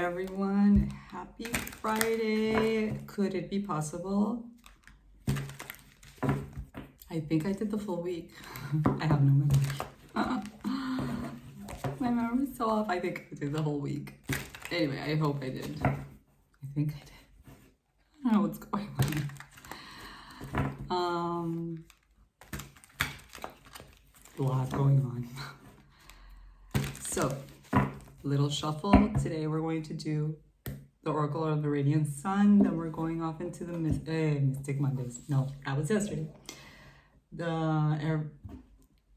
everyone. Happy Friday. Could it be possible? I think I did the full week. I have no memory. My memory's so off. I think I did the whole week. Anyway, I hope I did. I think I did. I don't know what's going on. A lot going on. So, little shuffle. Today we're going to do the Oracle of the Radiant Sun. Then we're going off into the Mystic Mondays. No, that was yesterday.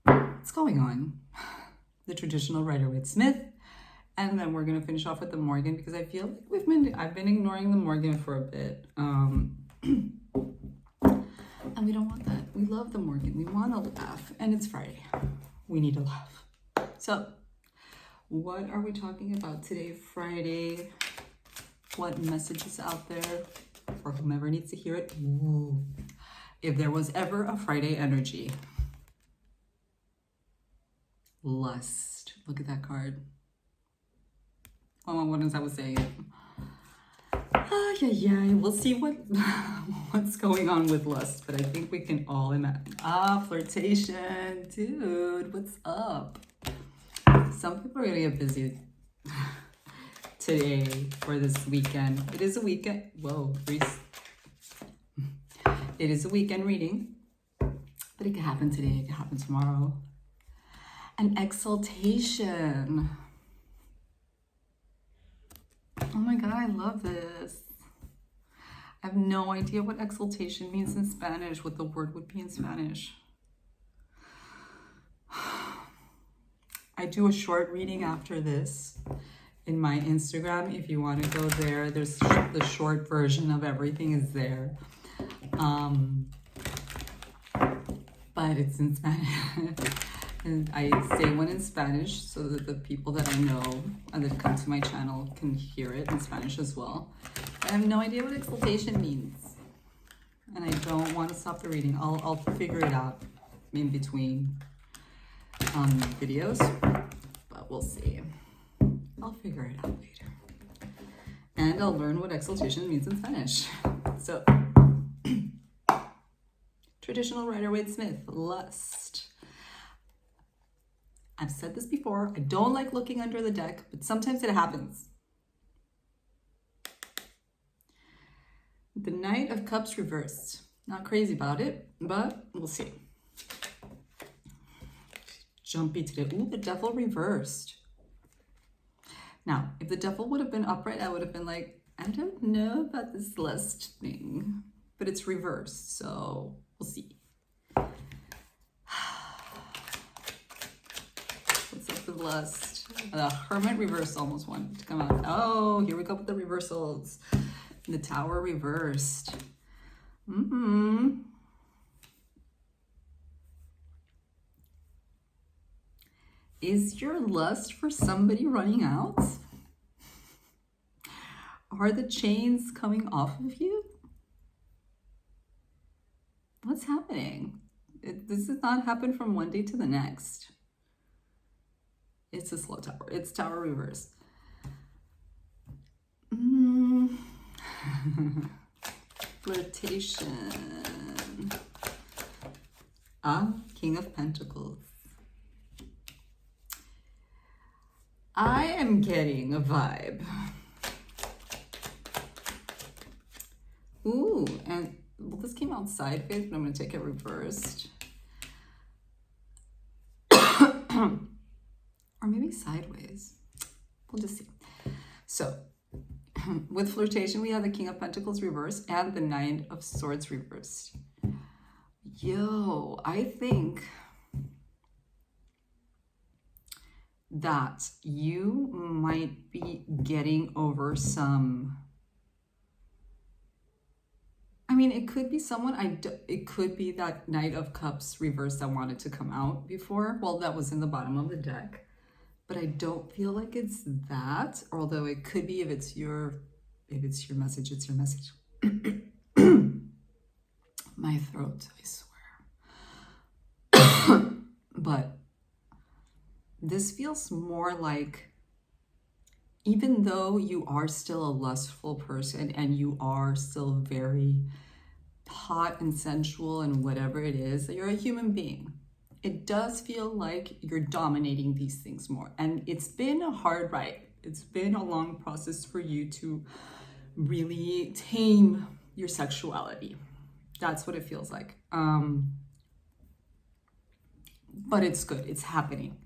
What's going on? The traditional Rider-Waite-Smith. And then we're gonna finish off with the Morgan because I feel like I've been ignoring the Morgan for a bit. And we don't want that. We love the Morgan. We want to laugh. And it's Friday. We need to laugh. So, what are we talking about today, Friday? What message is out there for whomever needs to hear it? Ooh. If there was ever a Friday energy. Lust. Look at that card. Oh, what is I was saying? Yeah. We'll see what's going on with lust, but I think we can all imagine. Flirtation. Dude, what's up? Some people are gonna get busy today for this weekend. It is a weekend. Whoa, Reese. It is a weekend reading, but it could happen today. It could happen tomorrow. An exaltation. Oh my God, I love this. I have no idea what exaltation means in Spanish, what the word would be in Spanish. I do a short reading after this in my Instagram. If you want to go there, there's the short version of everything is there. But it's in Spanish. And I say one in Spanish so that the people that I know and that come to my channel can hear it in Spanish as well. I have no idea what exaltation means. And I don't want to stop the reading. I'll figure it out in between videos, but we'll see. I'll figure it out later. And I'll learn what exaltation means in Spanish. So, traditional Rider-Waite-Smith, lust. I've said this before, I don't like looking under the deck, but sometimes it happens. The Knight of Cups reversed. Not crazy about it, but we'll see. Jumpy today. Ooh, the Devil reversed. Now, if the Devil would have been upright, I would have been like, I don't know about this lust thing, but it's reversed, so we'll see. Lust. The Hermit reverse almost wanted to come out. Oh, here we go with the reversals. The Tower reversed. Is your lust for somebody running out? Are the chains coming off of you? What's happening? This does not happen from one day to the next. It's a slow tower. It's Tower reverse. Flirtation. King of Pentacles. I am getting a vibe. Ooh, and well, this came out sideways, but I'm going to take it reversed. Or maybe sideways. We'll just see. So, with flirtation, we have the King of Pentacles reversed and the Knight of Swords reversed. Yo, I think that you might be getting over some... I mean, it could be someone, it could be that Knight of Cups reversed that wanted to come out before. Well, that was in the bottom of the deck. But I don't feel like it's that, although it could be if it's your message, it's your message. My throat, I swear. But this feels more like even though you are still a lustful person and you are still very hot and sensual and whatever it is, that you're a human being, it does feel like you're dominating these things more. And it's been a hard ride. It's been a long process for you to really tame your sexuality. That's what it feels like. But it's good. It's happening.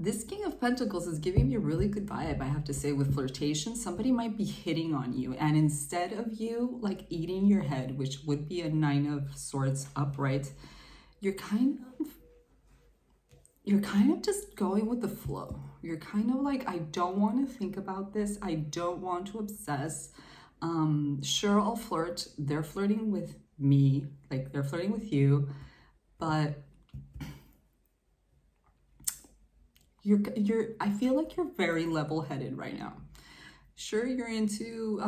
This King of Pentacles is giving me a really good vibe, I have to say, with flirtation. Somebody might be hitting on you, and instead of you like eating your head, which would be a Nine of Swords upright, you're kind of just going with the flow. You're kind of like, I don't want to think about this. I don't want to obsess. Sure, I'll flirt. They're flirting with me, like they're flirting with you, but I feel like you're very level-headed right now. Sure, you're into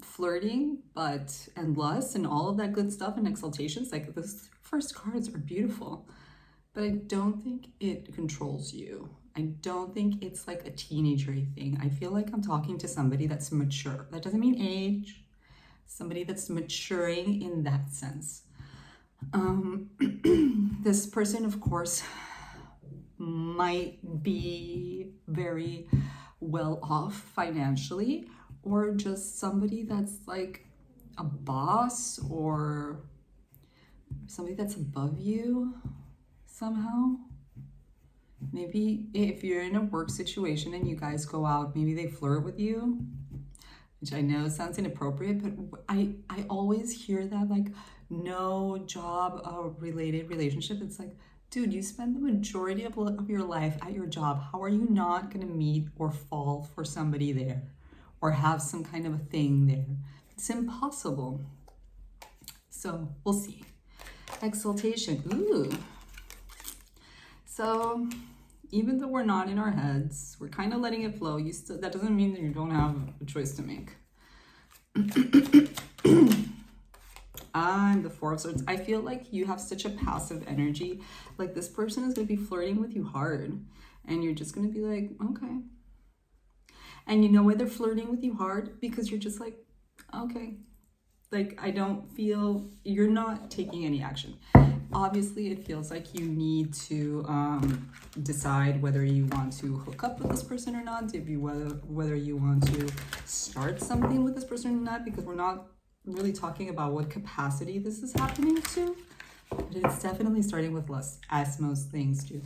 flirting, and lust and all of that good stuff and exaltations. Like, those first cards are beautiful, but I don't think it controls you. I don't think it's like a teenagery thing. I feel like I'm talking to somebody that's mature. That doesn't mean age. Somebody that's maturing in that sense. This person, of course, might be very well off financially, or just somebody that's like a boss or somebody that's above you somehow. Maybe if you're in a work situation and you guys go out, maybe they flirt with you, which I know sounds inappropriate, but I always hear that, like, no job related relationship. It's like, dude, you spend the majority of your life at your job. How are you not going to meet or fall for somebody there or have some kind of a thing there? It's impossible. So we'll see. Exaltation. Ooh. So even though we're not in our heads, we're kind of letting it flow. That doesn't mean that you don't have a choice to make. And the Four of Swords. I feel like you have such a passive energy. Like, this person is going to be flirting with you hard, and you're just going to be like, okay. And you know why they're flirting with you hard? Because you're just like, okay. Like, I don't feel, you're not taking any action. Obviously, it feels like you need to decide whether you want to hook up with this person or not, whether you want to start something with this person or not, because we're not really talking about what capacity this is happening to, but it's definitely starting with lust, as most things do.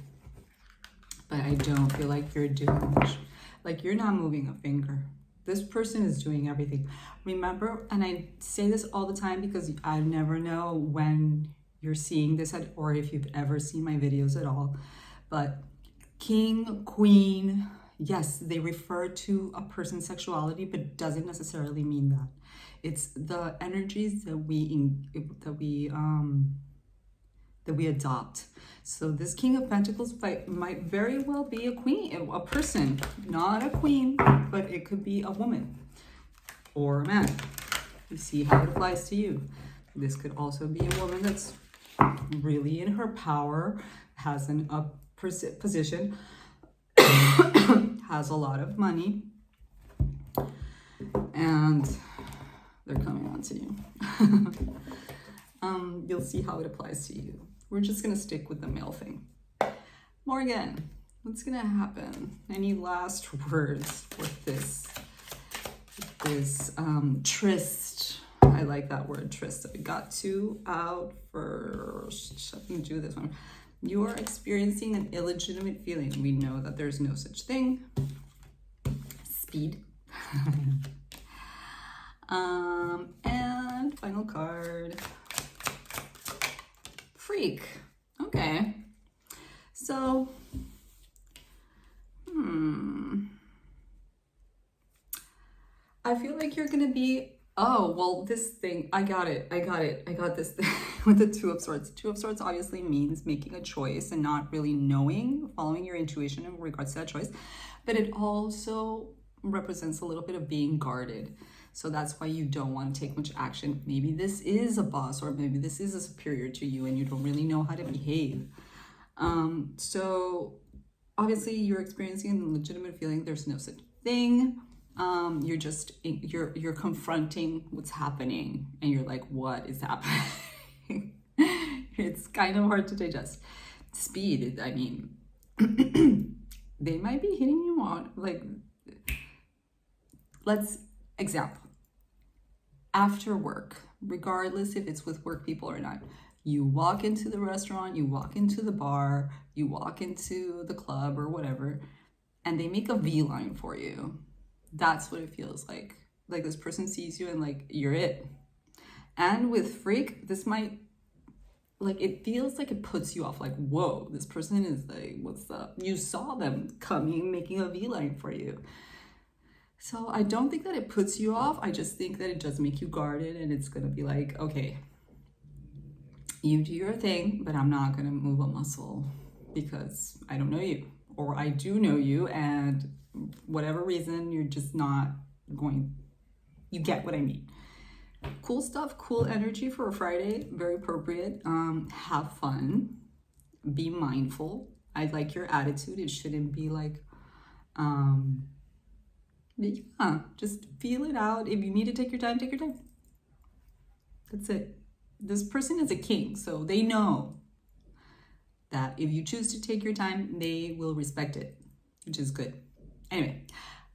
But I don't feel like you're doing much. Like, you're not moving a finger. This person is doing everything. Remember, and I say this all the time because I never know when you're seeing this or if you've ever seen my videos at all, but king, queen, yes, they refer to a person's sexuality, but it doesn't necessarily mean that. It's the energies that we adopt. So this King of Pentacles might very well be a queen, a person, not a queen, but it could be a woman or a man. You see how it applies to you. This could also be a woman that's really in her power, has an up position, has a lot of money, and they're coming on to you. You'll see how it applies to you. We're just going to stick with the male thing. Morgan, what's going to happen? Any last words with this tryst? I like that word, tryst. I got two out first. Let me do this one. You are experiencing an illegitimate feeling. We know that there's no such thing. Speed. And final card. Freak. Okay. So, I feel like you're gonna be, oh, well, this thing, I got this thing with the Two of Swords. Two of Swords obviously means making a choice and not really knowing, following your intuition in regards to that choice, but it also represents a little bit of being guarded. So that's why you don't want to take much action. Maybe this is a boss, or maybe this is a superior to you and you don't really know how to behave. So obviously you're experiencing an illegitimate feeling. There's no thing. You're confronting what's happening, and you're like, what is happening? It's kind of hard to digest. Speed, I mean, they might be hitting you on, like, example, after work, regardless if it's with work people or not, you walk into the restaurant, you walk into the bar, you walk into the club or whatever, and they make a V line for you. That's what it feels like. Like this person sees you and like, you're it. And with freak, this might, like, it feels like it puts you off. Like, whoa, this person is like, what's up? You saw them coming, making a V line for you. So I don't think that it puts you off. I just think that it does make you guarded, and it's going to be like, okay, you do your thing, but I'm not going to move a muscle because I don't know you, or I do know you, and whatever reason, you're just not going, you get what I mean. Cool stuff, cool energy for a Friday, very appropriate. Have fun, be mindful. I like your attitude. It shouldn't be like, yeah, just feel it out. If you need to take your time, take your time. That's it. This person is a king, so they know that if you choose to take your time, they will respect it, which is good. Anyway,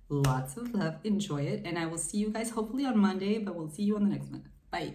lots of love, enjoy it, and I will see you guys hopefully on Monday, but we'll see you on the next one. Bye.